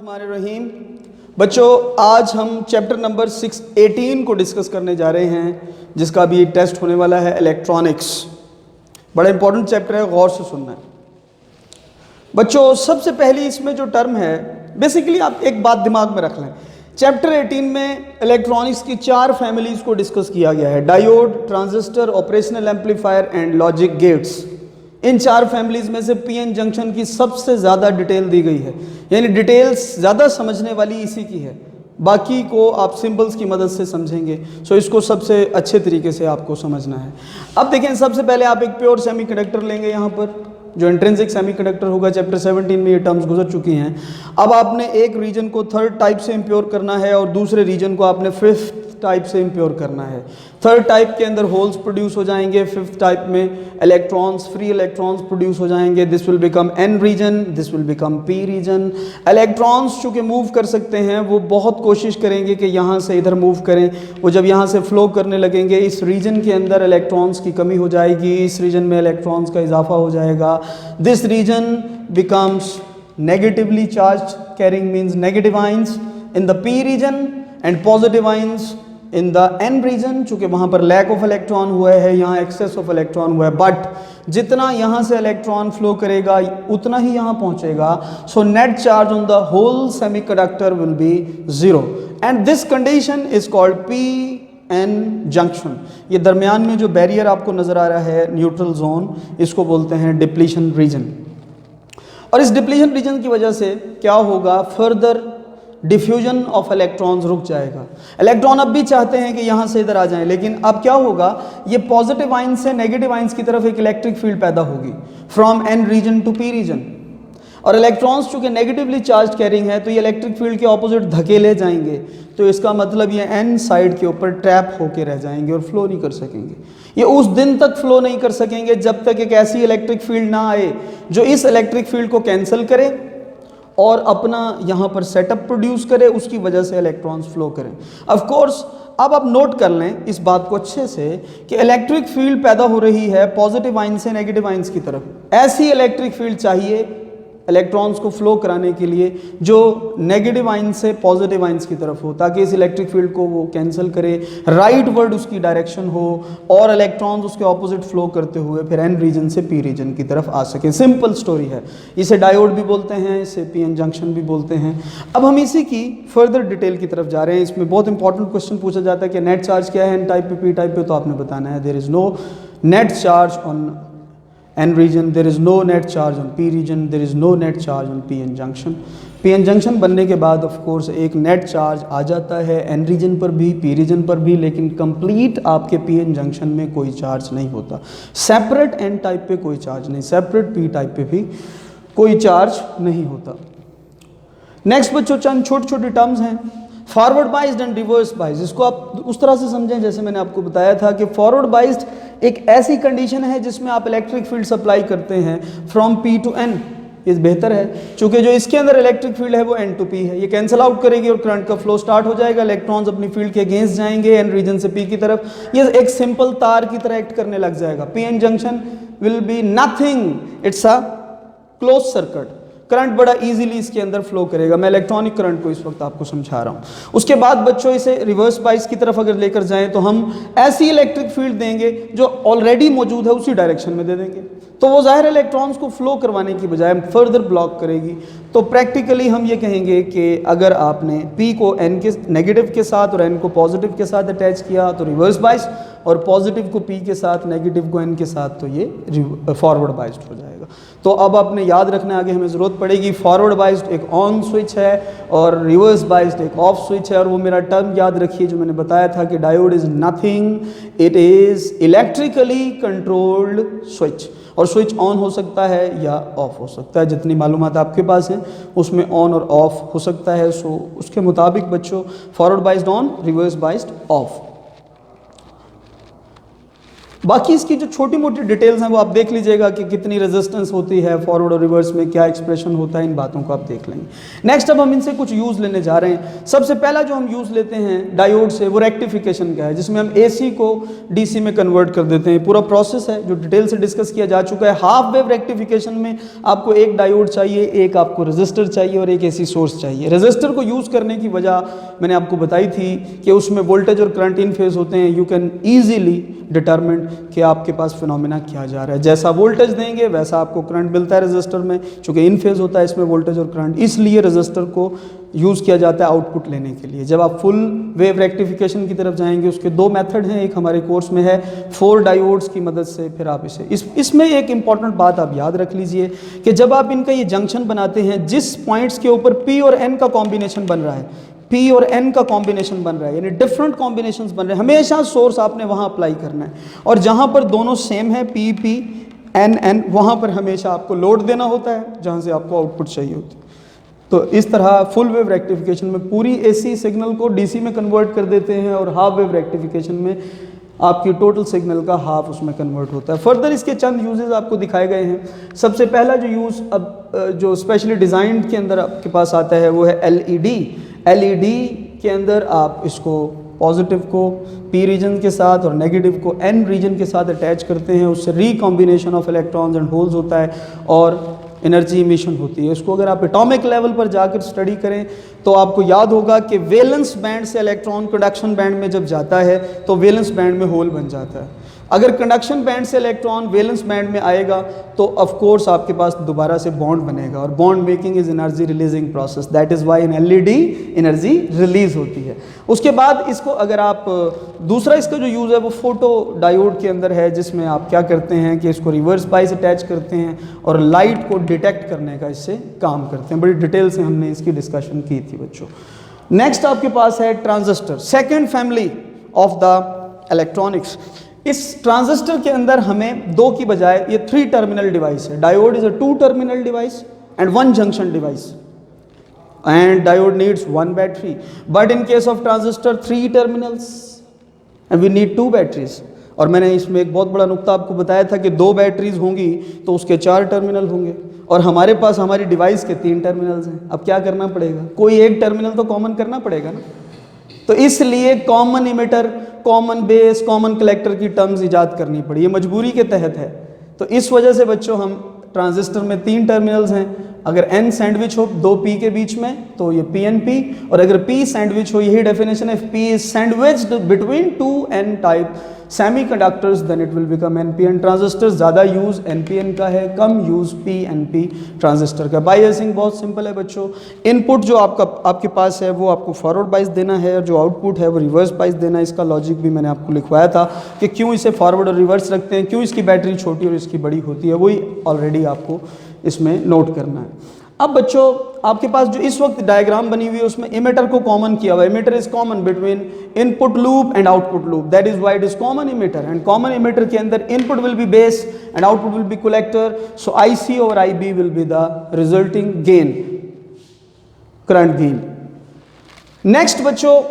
बिस्मिल्लाहिर्रहमानिर्रहीम। बच्चों, आज हम चैप्टर नंबर 18 को डिस्कस करने जा रहे हैं, जिसका भी टेस्ट होने वाला है इलेक्ट्रॉनिक्स। बड़ा इंपॉर्टेंट चैप्टर है, गौर से सुनना है बच्चों। सबसे पहली इसमें जो टर्म है, बेसिकली आप एक बात दिमाग में रख लें, चैप्टर 18 में इलेक्ट्रॉनिक्स की 4 फैमिलीज को डिस्कस किया गया है: diode, transistor, operational amplifier and logic gates. In 4 families में से पीएन जंक्शन की सबसे ज़्यादा डिटेल दी गई है, यानी डिटेल्स ज़्यादा समझने वाली इसी की है, बाकी को आप सिंबल्स की मदद से समझेंगे। सो इसको सबसे अच्छे तरीके से आपको समझना है। अब देखें, सबसे पहले आप एक प्योर सेमीकंडक्टर लेंगे, यहाँ पर जो इंट्रिंसिक सेमीकंडक्टर होगा। चैप्टर 17 में ये टर्म्स गुजर चुकी हैं। अब आपने एक रीजन को थर्ड टाइप से इम्प्योर करना है और दूसरे रीजन को आपने फिफ्थ टाइप से इम्प्योर करना है। थर्ड टाइप के अंदर होल्स प्रोड्यूस हो जाएंगे, फिफ्थ टाइप में इलेक्ट्रॉन्स, फ्री इलेक्ट्रॉन्स प्रोड्यूस हो जाएंगे। This will become N region, this will become P region. Electrons चूँकि मूव कर सकते हैं, वो बहुत कोशिश करेंगे कि यहाँ से इधर मूव करें। वो जब यहाँ से फ्लो करने लगेंगे, इस रीजन के अंदर इलेक्ट्रॉन्स की कमी हो जाएगी, इस रीजन में इलेक्ट्रॉन्स का इजाफा हो जाएगा। This region becomes negatively charge, carrying means negative ions in the P region and positive ions in the N region. चूंकि वहाँ पर लैक ऑफ इलेक्ट्रॉन हुआ है, यहाँ एक्सेस ऑफ इलेक्ट्रॉन हुआ है, बट जितना यहाँ से इलेक्ट्रॉन फ्लो करेगा उतना ही यहाँ पहुँचेगा। So net charge on the whole semiconductor will be 0 and this condition is called P N junction. ये दरमियान में जो बैरियर आपको नजर आ रहा है, न्यूट्रल जोन, इसको बोलते हैं डिप्लीशन रीजन। और इस डिप्लीशन रीजन की वजह से क्या होगा, फर्दर डिफ्यूजन ऑफ इलेक्ट्रॉन्स रुक जाएगा। इलेक्ट्रॉन अब भी चाहते हैं कि यहाँ से इधर आ जाएं, लेकिन अब क्या होगा, ये पॉजिटिव आइंस से नेगेटिव आइंस की तरफ एक इलेक्ट्रिक फील्ड पैदा होगी from N region to P region. और इलेक्ट्रॉन्स चूंकि नेगेटिवली चार्ज कैरिंग है, तो ये इलेक्ट्रिक फील्ड के ऑपोजिट धकेले जाएंगे। तो इसका मतलब ये एन साइड के ऊपर ट्रैप होके रह जाएंगे और फ्लो नहीं कर सकेंगे। ये उस दिन तक फ्लो नहीं कर सकेंगे जब तक एक ऐसी इलेक्ट्रिक फील्ड ना आए जो इस इलेक्ट्रिक फील्ड को कैंसिल करे और अपना यहाँ पर सेटअप प्रोड्यूस करे, उसकी वजह से इलेक्ट्रॉन्स फ्लो करें। ऑफ कोर्स अब आप नोट कर लें इस बात को अच्छे से कि इलेक्ट्रिक फील्ड पैदा हो रही है पॉजिटिव आइन से नेगेटिव आइंस की तरफ। ऐसी इलेक्ट्रिक फील्ड चाहिए इलेक्ट्रॉन्स को फ्लो कराने के लिए जो नेगेटिव आइन से पॉजिटिव आइंस की तरफ हो, ताकि इस इलेक्ट्रिक फील्ड को वो कैंसिल करे, राइट वर्ड उसकी डायरेक्शन हो और इलेक्ट्रॉन्स उसके ऑपोजिट फ्लो करते हुए फिर एन रीजन से पी रीजन की तरफ आ सके। सिंपल स्टोरी है। इसे डायोड भी बोलते हैं, इसे पीएन जंक्शन भी बोलते हैं। अब हम इसी की फर्दर डिटेल की तरफ जा रहे हैं। इसमें बहुत इंपॉर्टेंट क्वेश्चन पूछा जाता है कि नेट चार्ज क्या है एन टाइप पे, पी टाइप पे, तो आपने बताना है there is no net charge on N region, there is no net charge on P region, there is no net charge on PN junction. PN junction बनने के बाद ऑफ कोर्स एक नेट चार्ज आ जाता है N region पर भी, P region पर भी, लेकिन कंप्लीट आपके PN junction में कोई चार्ज नहीं होता। सेपरेट N टाइप पे कोई चार्ज नहीं, सेपरेट P टाइप पे भी कोई चार्ज नहीं होता। नेक्स्ट बच्चों, चंद छोटे छोटे टर्म्स हैं, forward biased and reverse biased. इसको आप उस तरह से समझें जैसे मैंने आपको बताया था कि फॉरवर्ड बाइज्ड एक ऐसी कंडीशन है जिसमें आप इलेक्ट्रिक फील्ड सप्लाई करते हैं फ्रॉम P टू N। ये बेहतर है क्योंकि जो इसके अंदर इलेक्ट्रिक फील्ड है वो N टू P है, ये कैंसिल आउट करेगी और करंट का फ्लो स्टार्ट हो जाएगा। इलेक्ट्रॉन्स अपनी फील्ड के अगेंस्ट जाएंगे N रीजन से P की तरफ। ये एक सिंपल तार की तरह एक्ट करने लग जाएगा। PN junction will be nothing, it's a close circuit. Current बड़ा इजीली इसके अंदर फ्लो करेगा। मैं इलेक्ट्रॉनिक करंट को इस वक्त आपको समझा रहा हूँ। उसके बाद बच्चों, इसे रिवर्स बाइस की तरफ अगर लेकर जाएं तो हम ऐसी इलेक्ट्रिक फील्ड देंगे जो ऑलरेडी मौजूद है उसी डायरेक्शन में दे देंगे, तो वो ज़ाहिर इलेक्ट्रॉन्स को फ्लो करवाने की बजाय फर्दर ब्लॉक करेगी। तो प्रैक्टिकली हम ये कहेंगे कि अगर आपने P को N के नेगेटिव के साथ और N को पॉजिटिव के साथ अटैच किया तो रिवर्स बाइस, और पॉजिटिव को P के साथ, नेगेटिव को N के साथ, तो ये फॉरवर्ड बाइस्ड हो जाएगा। तो अब आपने याद रखना, आगे हमें ज़रूरत पड़ेगी, फॉरवर्ड बाइस्ड एक ऑन स्विच है और रिवर्स बाइस्ड एक ऑफ स्विच है। और वो मेरा टर्म याद रखिए जो मैंने बताया था कि diode is nothing, it is electrically controlled switch. और स्विच ऑन हो सकता है या ऑफ हो सकता है, जितनी मालूमात आपके पास हैं उसमें ऑन और ऑफ हो सकता है। सो उसके मुताबिक बच्चों forward biased on, reverse biased of. बाकी इसकी जो छोटी मोटी डिटेल्स हैं वो आप देख लीजिएगा कि कितनी रेजिस्टेंस होती है फॉरवर्ड और रिवर्स में, क्या एक्सप्रेशन होता है, इन बातों को आप देख लेंगे। नेक्स्ट अब हम इनसे कुछ यूज़ लेने जा रहे हैं। सबसे पहला जो हम यूज़ लेते हैं डायोड से वो रेक्टिफिकेशन का है, जिसमें हम AC को DC में कन्वर्ट कर देते हैं। पूरा प्रोसेस है जो डिटेल से डिस्कस किया जा चुका है। हाफ वेव रेक्टिफिकेशन में आपको एक डायोड चाहिए, एक आपको रजिस्टर चाहिए और एक AC सोर्स चाहिए। रजिस्टर को यूज़ करने की वजह मैंने आपको बताई थी कि उसमें वोल्टेज और करंट इन फेज होते हैं। यू कैन ईजिली डिटरमिन कि आपके पास फिनोमेना क्या जा रहा है। जैसा वोल्टेज देंगे वैसा आपको करंट मिलता है रजिस्टर में, चूँकि इन फेज होता है इसमें वोल्टेज और करंट, इसलिए रजिस्टर को यूज़ किया जाता है आउटपुट लेने के लिए। जब आप फुल वेव रेक्टिफिकेशन की तरफ जाएंगे उसके दो मेथड हैं, एक हमारे कोर्स में है 4 डायोड्स की मदद से, फिर आप इसमें एक इंपॉर्टेंट बात आप याद रख लीजिए कि जब आप इनका ये जंक्शन बनाते हैं, जिस पॉइंट्स के ऊपर P और N का कॉम्बिनेशन बन रहा है, P और N का कॉम्बिनेशन बन रहा है, यानी डिफरेंट कॉम्बिनेशंस बन रहे हैं, हमेशा सोर्स आपने वहाँ अप्लाई करना है। और जहाँ पर दोनों सेम है P N N, वहाँ पर हमेशा आपको लोड देना होता है जहाँ से आपको आउटपुट चाहिए होती है। तो इस तरह फुल वेव रेक्टिफिकेशन में पूरी AC सिग्नल को DC में कन्वर्ट कर देते हैं और हाफ वेव रेक्टिफिकेशन में आपकी टोटल सिग्नल का हाफ उसमें कन्वर्ट होता है। फर्दर इसके चंद यूजेस आपको दिखाए गए हैं। सबसे पहला जो यूज़ अब जो स्पेशली डिज़ाइन के अंदर आपके पास आता है वो है LED के अंदर आप इसको पॉजिटिव को P रीजन के साथ और नेगेटिव को N रीजन के साथ अटैच करते हैं। उससे recombination of electrons and holes होता है और एनर्जी इमिशन होती है। इसको अगर आप एटॉमिक लेवल पर जाकर स्टडी करें तो आपको याद होगा कि वैलेंस बैंड से इलेक्ट्रॉन कंडक्शन बैंड में जब जाता है तो वैलेंस बैंड में होल बन जाता है। अगर कंडक्शन बैंड से इलेक्ट्रॉन वैलेंस बैंड में आएगा तो ऑफ कोर्स आपके पास दोबारा से बॉन्ड बनेगा, और bond making is energy releasing process, that is why in LED energy release होती है। उसके बाद इसको अगर आप दूसरा इसका जो यूज़ है वो फोटो डायोड के अंदर है, जिसमें आप क्या करते हैं कि इसको रिवर्स बाइस अटैच करते हैं और लाइट को डिटेक्ट करने का इससे काम करते हैं। बड़ी डिटेल से हमने इसकी डिस्कशन की थी बच्चों। नेक्स्ट आपके पास है transistor, second family of the electronics. इस ट्रांजिस्टर के अंदर हमें 2 की बजाय ये 3 टर्मिनल डिवाइस है। Diode is a 2 terminal device and 1 junction device, and diode needs 1 battery, but in case of transistor 3 terminals and we need 2 batteries. और मैंने इसमें एक बहुत बड़ा नुक्ता आपको बताया था कि 2 बैटरीज होंगी तो उसके 4 टर्मिनल होंगे, और हमारे पास हमारी डिवाइस के 3 टर्मिनल्स हैं। अब क्या करना पड़ेगा, कोई एक टर्मिनल तो कॉमन करना पड़ेगा ना। तो इसलिए common emitter, common base, common collector की टर्म्स इजाद करनी पड़ी, ये मजबूरी के तहत है। तो इस वजह से बच्चों हम ट्रांजिस्टर में 3 टर्मिनल्स हैं। अगर N सैंडविच हो 2 P के बीच में तो ये PNP, और अगर P सैंडविच हो, यही डेफिनेशन है, P is sandwiched between 2 N type semiconductors, then it will become NPN transistor. ज़्यादा यूज़ NPN का है, कम यूज़ PNP ट्रांजिस्टर का। बायसिंग बहुत सिंपल है बच्चों। इनपुट जो आपके पास है वो आपको फॉरवर्ड बाइस देना है, और जो आउटपुट है वो रिवर्स बाइस देना है। इसका लॉजिक भी मैंने आपको लिखवाया था कि क्यों इसे फॉरवर्ड और रिवर्स रखते हैं, क्यों इसकी बैटरी छोटी और इसकी बड़ी होती है, वही ऑलरेडी आपको इसमें नोट करना है। अब बच्चों आपके पास जो इस वक्त डायग्राम बनी हुई है उसमें इमीटर को कॉमन किया हुआ है। Emitter is common between input loop and output loop, that is why it is common emitter. And common emitter के अंदर input will be base and output will be collector, so IC और IB will be the resulting gain, current gain. Next बच्चों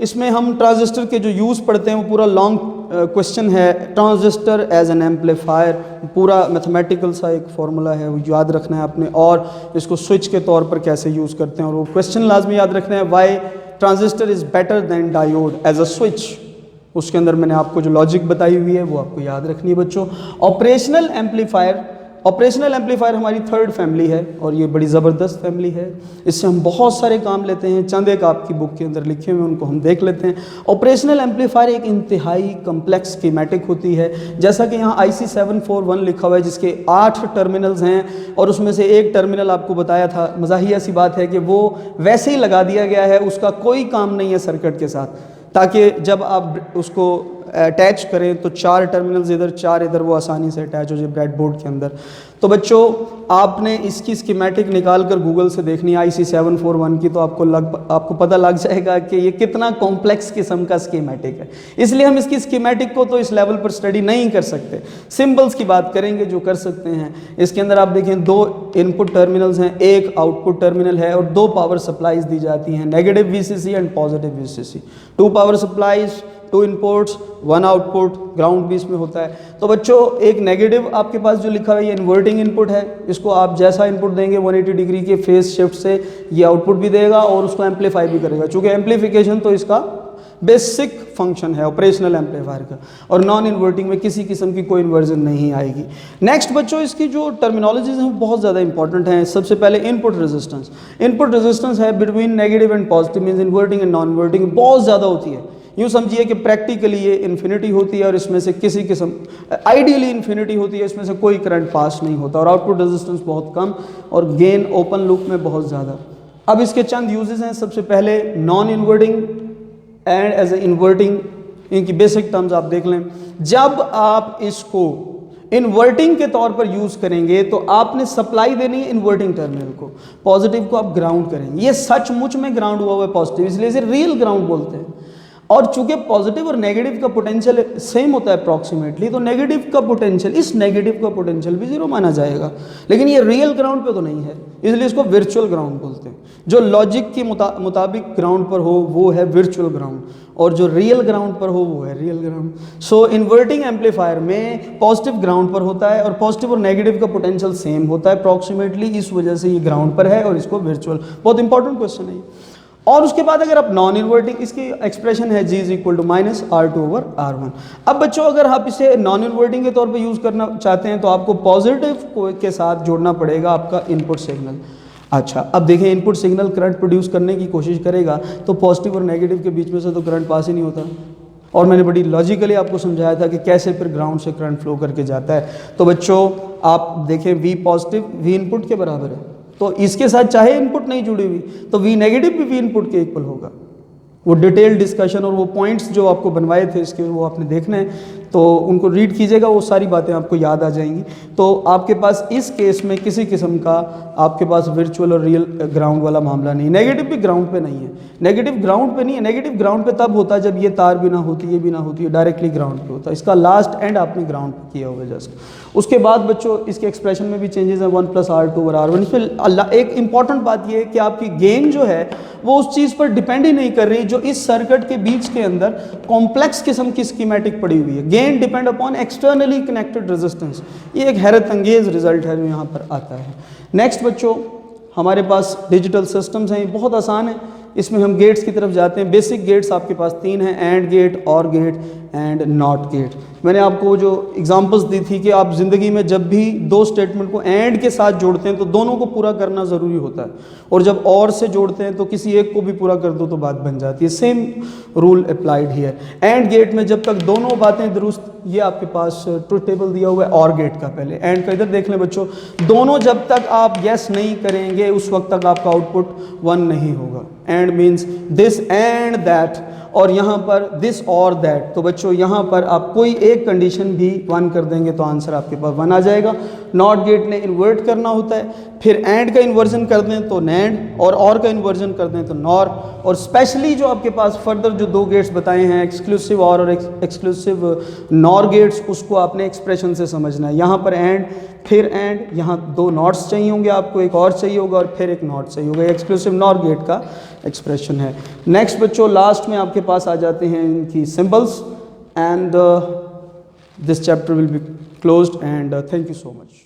इसमें हम transistor के जो use पढ़ते हैं वो पूरा लॉन्ग क्वेश्चन है। ट्रांजिस्टर एज एन एम्पलीफायर, पूरा मैथमेटिकल सा एक फॉर्मूला है, वो याद रखना है आपने, और इसको स्विच के तौर पर कैसे यूज़ करते हैं, और वो क्वेश्चन लाजमी याद रखना है, why transistor is better than diode as a switch. उसके अंदर मैंने आपको जो लॉजिक बताई हुई है वो आपको याद रखनी है बच्चों। ऑपरेशनल एम्पलीफायर, ऑपरेशनल एम्पलीफायर हमारी 3rd फैमिली है, और ये बड़ी ज़बरदस्त फैमिली है। इससे हम बहुत सारे काम लेते हैं, चंद एक आपकी बुक के अंदर लिखे हुए उनको हम देख लेते हैं। ऑपरेशनल एम्पलीफायर एक इंतहाई कम्प्लेक्स स्कीमेटिक होती है, जैसा कि यहाँ IC 741 लिखा हुआ है, जिसके 8 टर्मिनल्स हैं, और उसमें से एक टर्मिनल आपको बताया था, मज़ाहिया सी बात है कि वो वैसे ही लगा दिया गया है, उसका कोई काम नहीं है सर्किट के साथ, ताकि जब आप उसको अटैच करें तो 4 टर्मिनल्स इधर 4 इधर, वो आसानी से अटैच हो जाए ब्रेडबोर्ड के अंदर। तो बच्चों आपने इसकी स्कीमेटिक निकाल कर गूगल से देखनी है IC 741 की, तो आपको पता लग जाएगा कि ये कितना कॉम्प्लेक्स किस्म का स्कीमेटिक है। इसलिए हम इसकी स्कीमेटिक को तो इस लेवल पर स्टडी नहीं कर सकते, सिंबल्स की बात करेंगे जो कर सकते हैं। इसके अंदर आप देखें 2 इनपुट टर्मिनल्स हैं, एक आउटपुट टर्मिनल है, और 2 पावर सप्लाईज दी जाती हैं, negative VCC and positive VCC। 2 power supplies 2 inputs 1 output, ground भी इसमें होता है। तो बच्चों एक नेगेटिव आपके पास जो लिखा हुआ है ये इन्वर्टिंग इनपुट है, इसको आप जैसा इनपुट देंगे 180 डिग्री के फेज शिफ्ट से ये आउटपुट भी देगा और उसको एम्पलीफाई भी करेगा। चूँकि एम्पलीफिकेशन तो इसका बेसिक फंक्शन है ऑपरेशनल एम्पलीफायर का, और नॉन इन्वर्टिंग में किसी किस्म की कोई इन्वर्जन नहीं आएगी। नेक्स्ट बच्चों इसकी जो टर्मिनोलॉजीज हैं वो बहुत ज़्यादा इंपॉर्टेंट हैं। सबसे पहले इनपुट रेजिस्टेंस। इनपुट रेजिस्टेंस है between negative and positive, means inverting and non inverting, बहुत ज़्यादा होती है। यूँ समझिए कि प्रैक्टिकली ये इन्फिनिटी होती है और इसमें से किसी किस्म, आइडियली इन्फिनिटी होती है, इसमें से कोई करंट पास नहीं होता, और आउटपुट रेजिस्टेंस बहुत कम और गेन ओपन लूप में बहुत ज़्यादा। अब इसके चंद यूजेस हैं। सबसे पहले non inverting and as a inverting, इनकी बेसिक टर्म्स आप देख लें। जब आप इसको इन्वर्टिंग के तौर पर यूज करेंगे तो आपने सप्लाई देनी है इन्वर्टिंग टर्मिनल को, पॉजिटिव को आप ग्राउंड करेंगे। ये सचमुच में ग्राउंड हुआ हुआ है पॉजिटिव, इसलिए इसे रियल ग्राउंड बोलते हैं। और चूंकि पॉजिटिव और नेगेटिव का पोटेंशियल सेम होता है अप्रॉक्सीमेटली, तो नेगेटिव का पोटेंशियल, इस नेगेटिव का पोटेंशियल भी जीरो माना जाएगा। लेकिन ये रियल ग्राउंड पे तो नहीं है, इसलिए इसको वर्चुअल ग्राउंड बोलते हैं। जो लॉजिक के मुताबिक ग्राउंड पर हो वो है वर्चुअल ग्राउंड, और जो रियल ग्राउंड पर हो वो है रियल ग्राउंड। सो इन्वर्टिंग एम्पलीफायर में पॉजिटिव ग्राउंड पर होता है और पॉजिटिव और नेगेटिव का पोटेंशियल सेम होता है अप्रॉक्सीमेटली, इस वजह से ये ग्राउंड पर है और इसको वर्चुअल। बहुत इंपॉर्टेंट क्वेश्चन है ये। और उसके बाद अगर आप नॉन इन्वर्टिंग, इसकी एक्सप्रेशन है G is equal to minus R2/R1। अब बच्चों अगर आप इसे नॉन इन्वर्टिंग के तौर पे यूज़ करना चाहते हैं तो आपको पॉजिटिव के साथ जोड़ना पड़ेगा आपका इनपुट सिग्नल। अच्छा, अब देखें इनपुट सिग्नल करंट प्रोड्यूस करने की कोशिश करेगा तो पॉजिटिव और नेगेटिव के बीच में से तो करंट पास ही नहीं होता, और मैंने बड़ी लॉजिकली आपको समझाया था कि कैसे फिर ग्राउंड से करंट फ्लो करके जाता है। तो बच्चों आप देखें V पॉजिटिव V इनपुट के बराबर है, तो इसके साथ चाहे इनपुट नहीं जुड़ी हुई तो V नेगेटिव भी V इनपुट के इक्वल होगा। वो डिटेल डिस्कशन और वो पॉइंट्स जो आपको बनवाए थे इसके, वो आपने देखना है, तो उनको रीड कीजिएगा, वो सारी बातें आपको याद आ जाएंगी। तो आपके पास इस केस में किसी किस्म का आपके पास वर्चुअल और रियल ग्राउंड वाला मामला नहीं। नेगेटिव भी ग्राउंड पे नहीं है, नेगेटिव ग्राउंड पे नहीं है। नेगेटिव ग्राउंड पे तब होता है जब ये तार भी ना होती, ये भी ना होती है, डायरेक्टली ग्राउंड पे होता है। इसका लास्ट एंड आपने ग्राउंड पे किया हुआ जस्ट। उसके बाद बच्चों इसके एक्सप्रेशन में भी चेंजेस हैं 1+R2/R1। इसमें एक इंपॉर्टेंट बात ये है कि आपकी गेन जो है वो उस चीज़ पर डिपेंड ही नहीं कर रही जो इस सर्किट के बीच के अंदर कॉम्प्लेक्स किस्म की स्कीमेटिक पड़ी हुई है। Gain depend upon externally connected resistance. ये एक हैरत अंगेज रिजल्ट है जो यहाँ पर आता है। नेक्स्ट बच्चों हमारे पास डिजिटल सिस्टम्स हैं, ये बहुत आसान है। इसमें हम गेट्स की तरफ जाते हैं। बेसिक गेट्स आपके पास 3 हैं, एंड गेट, और गेट एंड नॉट गेट। मैंने आपको जो एग्जांपल्स दी थी कि आप ज़िंदगी में जब भी 2 स्टेटमेंट को एंड के साथ जोड़ते हैं तो दोनों को पूरा करना ज़रूरी होता है, और जब और से जोड़ते हैं तो किसी एक को भी पूरा कर दो तो बात बन जाती है। Same rule applied here. And gate में जब तक दोनों बातें दुरुस्त, ये आपके पास ट्रुथ टेबल दिया हुआ है और गेट का, पहले एंड का इधर देख लें बच्चों, दोनों जब तक आप यस नहीं करेंगे उस वक्त तक आपका आउटपुट 1 नहीं होगा। And means this and that, और यहाँ पर दिस और दैट। तो बच्चों यहाँ पर आप कोई एक कंडीशन भी 1 कर देंगे तो आंसर आपके पास 1 आ जाएगा। नॉट गेट ने इन्वर्ट करना होता है, फिर एंड का इन्वर्जन कर दें तो नैंड, और का इन्वर्जन कर दें तो नॉर। और स्पेशली जो आपके पास फर्दर जो 2 गेट्स बताए हैं, एक्सक्लूसिव और एक्सक्लूसिव नॉर गेट्स, उसको आपने एक्सप्रेशन से समझना है। यहाँ पर एंड, फिर एंड, यहाँ 2 नॉट्स चाहिए होंगे आपको, एक और चाहिए होगा और फिर एक नॉट चाहिए होगा। एक्सक्लूसिव नॉर गेट का एक्सप्रेशन है। नेक्स्ट बच्चों लास्ट में आपके पास आ जाते हैं इनकी symbols, and this chapter will be closed, and thank you so much.